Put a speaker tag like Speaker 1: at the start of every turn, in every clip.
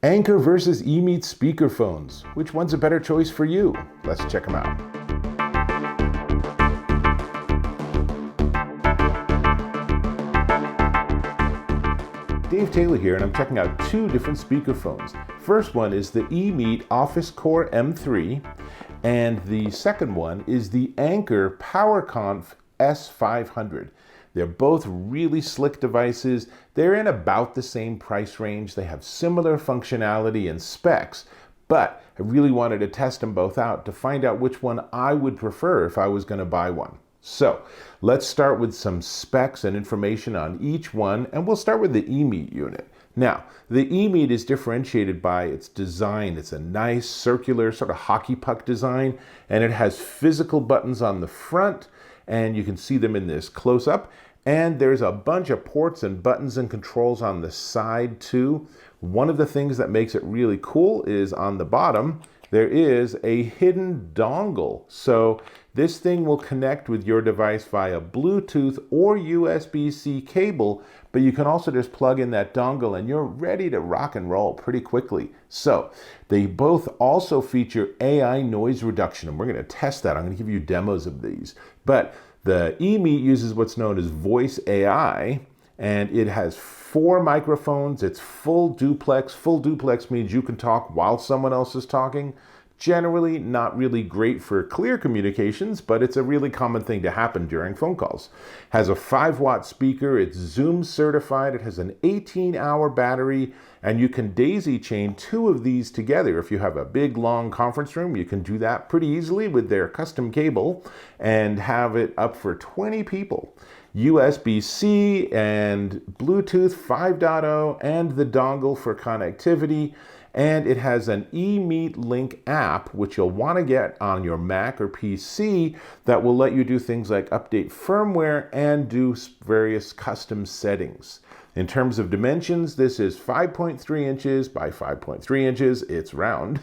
Speaker 1: Anker versus EMEET speakerphones. Which one's a better choice for you? Let's check them out. Dave Taylor here, and I'm checking out two different speakerphones. First one is the EMEET OfficeCore M3, and the second one is the ANKER PowerConf S500. They're both really slick devices. They're in about the same price range. They have similar functionality and specs, but I really wanted to test them both out to find out which one I would prefer if I was going to buy one. So let's start with some specs and information on each one, and we'll start with the EMEET unit. Now, the EMEET is differentiated by its design. It's a nice circular sort of hockey puck design, and it has physical buttons on the front, and you can see them in this close-up. And there's a bunch of ports and buttons and controls on the side too. One of the things that makes it really cool is on the bottom, there is a hidden dongle. So this thing will connect with your device via Bluetooth or USB-C cable, but you can also just plug in that dongle and you're ready to rock and roll pretty quickly. So they both also feature AI noise reduction, and we're going to test that. I'm going to give you demos of these. But the EMEET uses what's known as voice AI, and it has 4 microphones. It's full duplex. Full duplex means you can talk while someone else is talking. Generally not really great for clear communications, but it's a really common thing to happen during phone calls. Has a 5-watt speaker. It's Zoom certified. It has an 18-hour battery, and you can daisy chain 2 of these together. If you have a big, long conference room, you can do that pretty easily with their custom cable and have it up for 20 people. USB-C and Bluetooth 5.0 and the dongle for connectivity. And it has an EMEET Link app, which you'll want to get on your Mac or PC, that will let you do things like update firmware and do various custom settings. In terms of dimensions, this is 5.3 inches by 5.3 inches, it's round,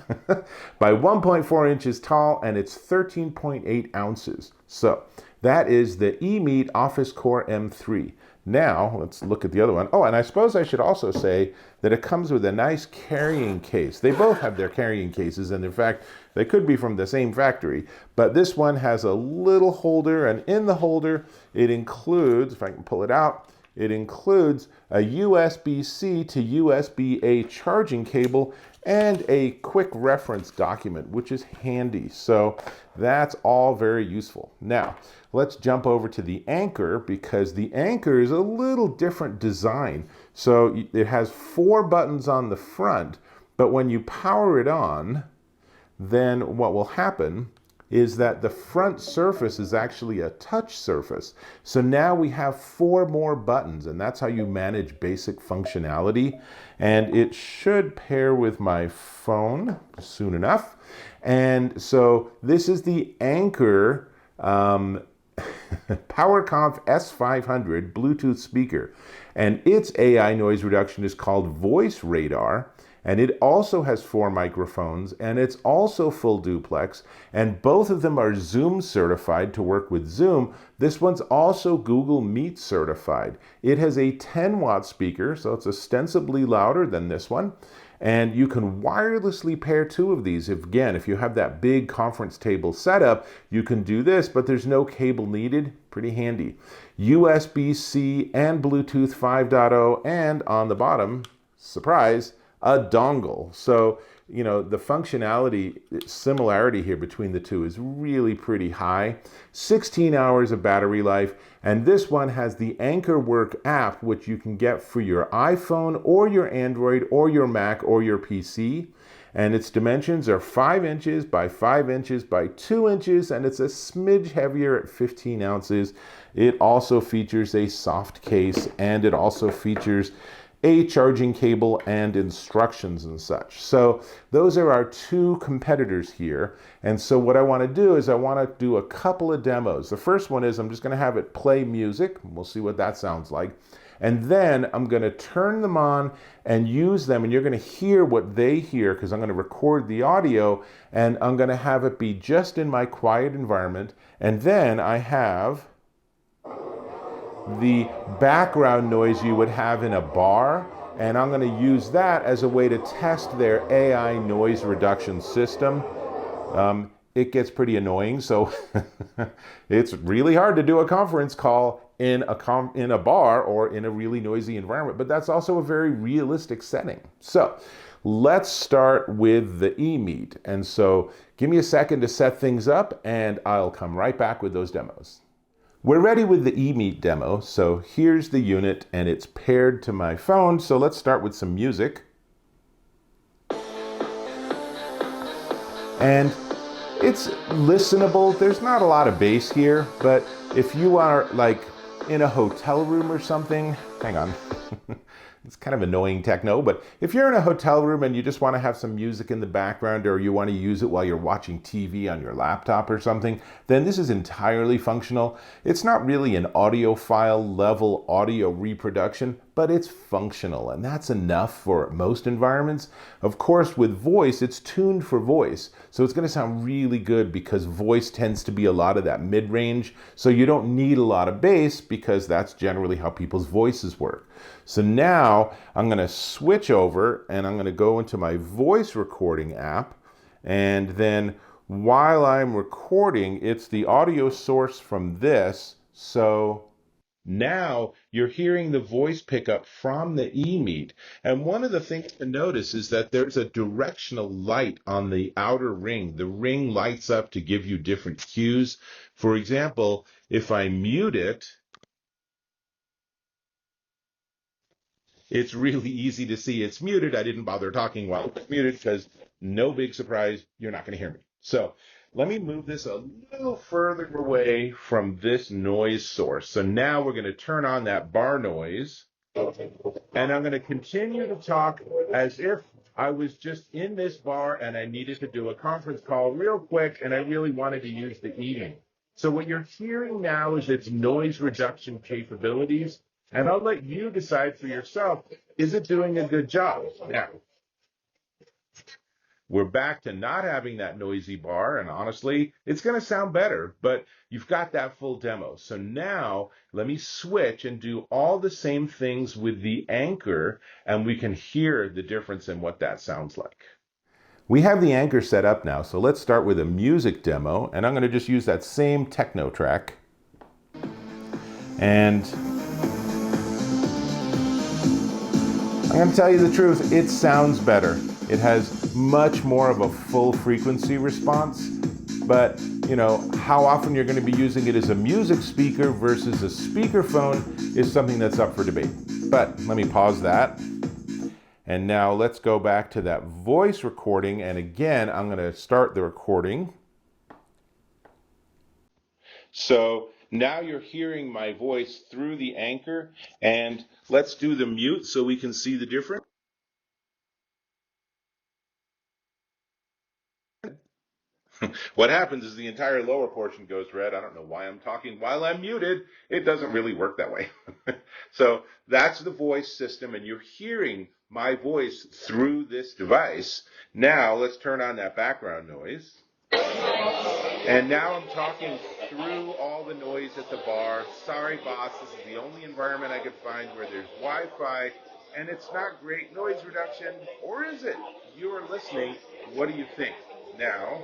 Speaker 1: by 1.4 inches tall, and it's 13.8 ounces. So that is the EMEET OfficeCore M3. Now, let's look at the other one. Oh, and I suppose I should also say that it comes with a nice carrying case. They both have their carrying cases, and in fact, they could be from the same factory. But this one has a little holder, and in the holder, it includes, if I can pull it out, it includes a USB-C to USB-A charging cable and a quick reference document, which is handy. So that's all very useful. Now, let's jump over to the Anker, because the Anker is a little different design. So it has 4 buttons on the front, but when you power it on, then what will happen is that the front surface is actually a touch surface. So now we have 4 more buttons, and that's how you manage basic functionality. And it should pair with my phone soon enough. And so this is the Anker PowerConf S500 Bluetooth speaker. And its AI noise reduction is called Voice Radar. And it also has 4 microphones, and it's also full duplex, and both of them are Zoom certified to work with Zoom. This one's also Google Meet certified. It has a 10-watt speaker, so it's ostensibly louder than this one. And you can wirelessly pair 2 of these. If you have that big conference table setup, you can do this, but there's no cable needed. Pretty handy. USB-C and Bluetooth 5.0, and on the bottom, surprise, a dongle. So, you know, the functionality similarity here between the two is really pretty high. 16 hours of battery life, and this one has the Anker Work app, which you can get for your iPhone or your Android or your Mac or your PC. And its dimensions are 5 inches by 5 inches by 2 inches, and it's a smidge heavier at 15 ounces. It also features a soft case, and it also features a charging cable and instructions and such. So those are our 2 competitors here. And so what I want to do is I want to do a couple of demos. The first one is I'm just going to have it play music. We'll see what that sounds like. And then I'm going to turn them on and use them, and you're going to hear what they hear, because I'm going to record the audio, and I'm going to have it be just in my quiet environment. And then I have the background noise you would have in a bar and I'm going to use that as a way to test their AI noise reduction system. It gets pretty annoying, so it's really hard to do a conference call in a bar or in a really noisy environment, but that's also a very realistic setting. So let's start with the EMEET. And so give me a second to set things up and I'll come right back with those demos. We're ready with the EMEET demo. So here's the unit and it's paired to my phone. So let's start with some music. And it's listenable. There's not a lot of bass here, but if you are like in a hotel room or something, hang on. It's kind of annoying techno, but if you're in a hotel room and you just want to have some music in the background, or you want to use it while you're watching TV on your laptop or something, then this is entirely functional. It's not really an audiophile level audio reproduction, but it's functional, and that's enough for most environments. Of course, with voice, it's tuned for voice, so it's going to sound really good because voice tends to be a lot of that mid-range, so you don't need a lot of bass because that's generally how people's voices work. So now I'm going to switch over and I'm going to go into my voice recording app, and then while I'm recording, it's the audio source from this. So now you're hearing the voice pickup from the EMEET. And one of the things to notice is that there's a directional light on the outer ring. The ring lights up to give you different cues. For example, if I mute it, it's really easy to see it's muted. I didn't bother talking while it's muted because no big surprise, you're not going to hear me. So let me move this a little further away from this noise source. So now we're going to turn on that bar noise, and I'm going to continue to talk as if I was just in this bar and I needed to do a conference call real quick and I really wanted to use the EMEET. So what you're hearing now is its noise reduction capabilities. And I'll let you decide for yourself, is it doing a good job? Now, we're back to not having that noisy bar, and honestly, it's going to sound better, but you've got that full demo. So now, let me switch and do all the same things with the Anker, and we can hear the difference in what that sounds like. We have the Anker set up now, so let's start with a music demo, and I'm going to just use that same techno track. And I'm going to tell you the truth, it sounds better. It has much more of a full frequency response, but you know, how often you're going to be using it as a music speaker versus a speakerphone is something that's up for debate. But let me pause that. And now let's go back to that voice recording. And again, I'm going to start the recording. So now you're hearing my voice through the Anker, and let's do the mute so we can see the difference. What happens is the entire lower portion goes red. I don't know why I'm talking while I'm muted. It doesn't really work that way. So that's the voice system, and you're hearing my voice through this device. Now let's turn on that background noise. And now I'm talking through all the noise at the bar. Sorry, boss, this is the only environment I could find where there's Wi-Fi, and it's not great noise reduction, or is it? You are listening. What do you think? Now,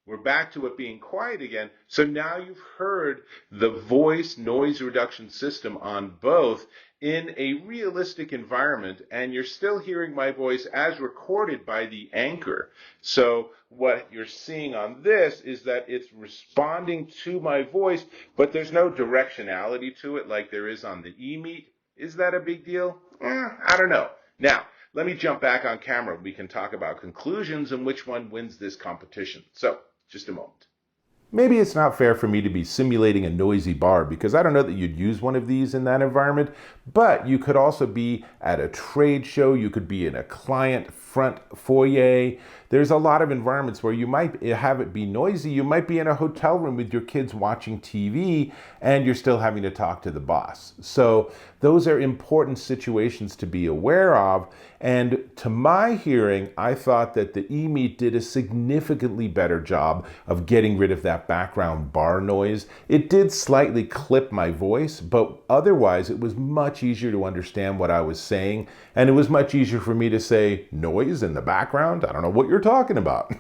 Speaker 1: we're back to it being quiet again. So now you've heard the voice noise reduction system on both in a realistic environment, and you're still hearing my voice as recorded by the Anker. So what you're seeing on this is that it's responding to my voice, but there's no directionality to it like there is on the EMEET. Is that a big deal? I don't know. Now, let me jump back on camera. We can talk about conclusions and which one wins this competition. So, just a moment. Maybe it's not fair for me to be simulating a noisy bar because I don't know that you'd use one of these in that environment, but you could also be at a trade show, you could be in a client front foyer. There's a lot of environments where you might have it be noisy. You might be in a hotel room with your kids watching TV and you're still having to talk to the boss. So Those are important situations to be aware of. And to my hearing, I thought that the EMEET did a significantly better job of getting rid of that background bar noise. It did slightly clip my voice, but otherwise it was much easier to understand what I was saying. And it was much easier for me to say noise in the background. I don't know what you're talking about.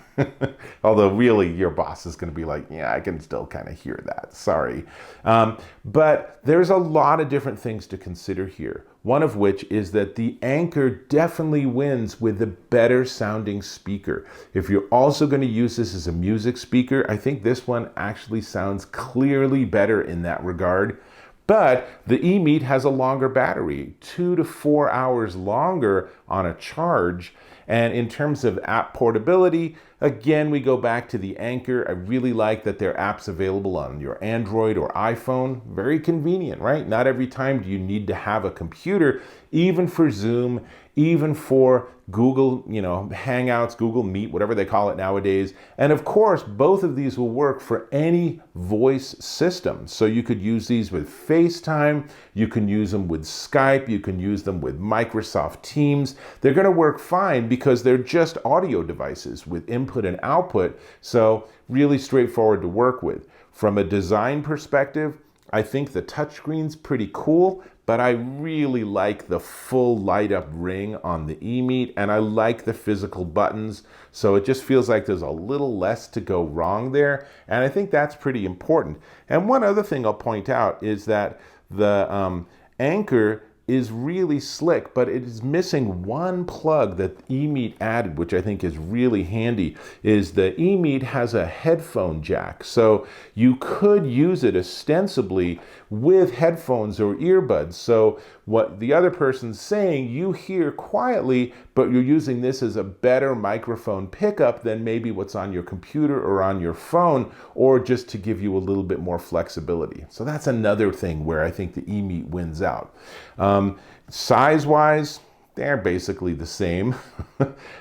Speaker 1: Although really your boss is going to be like, yeah, I can still kind of hear that. Sorry. But there's a lot of different things to consider here. One of which is that the Anker definitely wins with the better sounding speaker. If you're also going to use this as a music speaker, I think this one actually sounds clearly better in that regard. But the EMEET has a longer battery, 2 to 4 hours longer on a charge. And in terms of app portability, again, we go back to the Anker. I really like that there are apps available on your Android or iPhone. Very convenient, right? Not every time do you need to have a computer, even for Zoom, even for Google, Hangouts, Google Meet, whatever they call it nowadays. And of course, both of these will work for any voice system. So you could use these with FaceTime, you can use them with Skype, you can use them with Microsoft Teams. They're going to work fine because they're just audio devices with input and output. So really straightforward to work with. From a design perspective, I think the touchscreen's pretty cool, but I really like the full light up ring on the EMEET, and I like the physical buttons. So it just feels like there's a little less to go wrong there. And I think that's pretty important. And one other thing I'll point out is that the Anker is really slick, but it is missing one plug that EMEET added, which I think is really handy, is the EMEET has a headphone jack. So you could use it ostensibly with headphones or earbuds. So what the other person's saying, you hear quietly, but you're using this as a better microphone pickup than maybe what's on your computer or on your phone, or just to give you a little bit more flexibility. So that's another thing where I think the EMEET wins out. Size-wise, they're basically the same.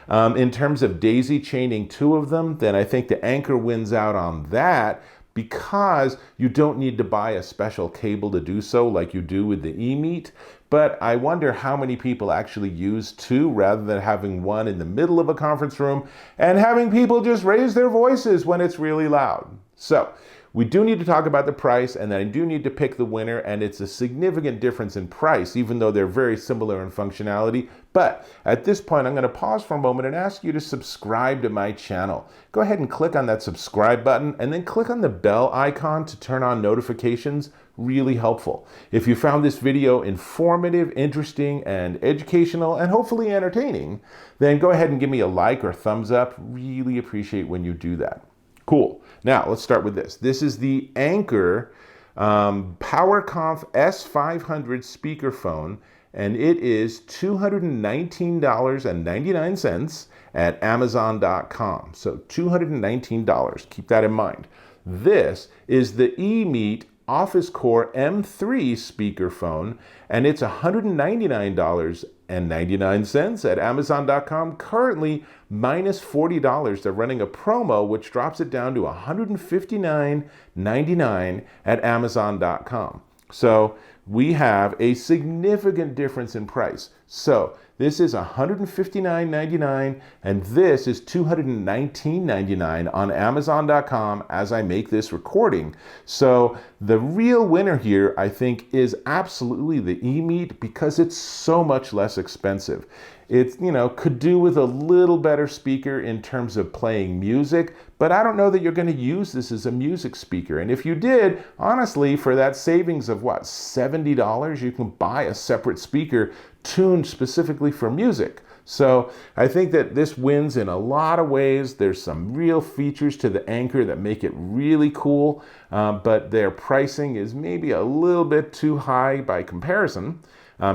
Speaker 1: In terms of daisy chaining two of them, then I think the Anker wins out on that, because you don't need to buy a special cable to do so like you do with the EMEET. But I wonder how many people actually use two rather than having one in the middle of a conference room and having people just raise their voices when it's really loud. So we do need to talk about the price, and then I do need to pick the winner, and it's a significant difference in price, even though they're very similar in functionality. But at this point, I'm going to pause for a moment and ask you to subscribe to my channel. Go ahead and click on that subscribe button, and then click on the bell icon to turn on notifications. Really helpful. If you found this video informative, interesting, and educational, and hopefully entertaining, then go ahead and give me a like or thumbs up. Really appreciate when you do that. Cool. Now let's start with this. This is the Anker PowerConf S500 speakerphone, and it is $219.99 at Amazon.com. So $219. Keep that in mind. This is the EMEET OfficeCore M3 speakerphone, and it's $199.99 at Amazon.com. Currently, minus $40. They're running a promo, which drops it down to $159.99 at Amazon.com. So we have a significant difference in price. So this is $159.99, and this is $219.99 on Amazon.com as I make this recording. So the real winner here, I think, is absolutely the EMEET, because it's so much less expensive. It, could do with a little better speaker in terms of playing music, but I don't know that you're going to use this as a music speaker. And if you did, honestly, for that savings of what, $70, you can buy a separate speaker tuned specifically for music. So I think that this wins in a lot of ways. There's some real features to the Anker that make it really cool, but their pricing is maybe a little bit too high by comparison.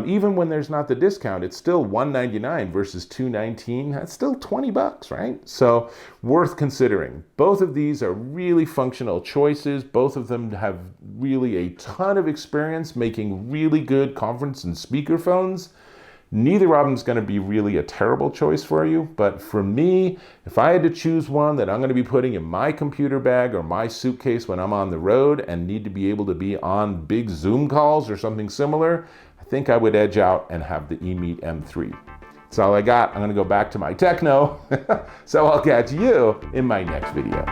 Speaker 1: Even when there's not the discount, it's still $199 versus $219. That's still $20, right? So worth considering. Both of these are really functional choices. Both of them have really a ton of experience making really good conference and speakerphones. Neither of them is going to be really a terrible choice for you, but for me, if I had to choose one that I'm going to be putting in my computer bag or my suitcase when I'm on the road and need to be able to be on big Zoom calls or something similar, I think I would edge out and have the EMEET M3. That's all I got. I'm gonna go back to my techno. So I'll catch you in my next video.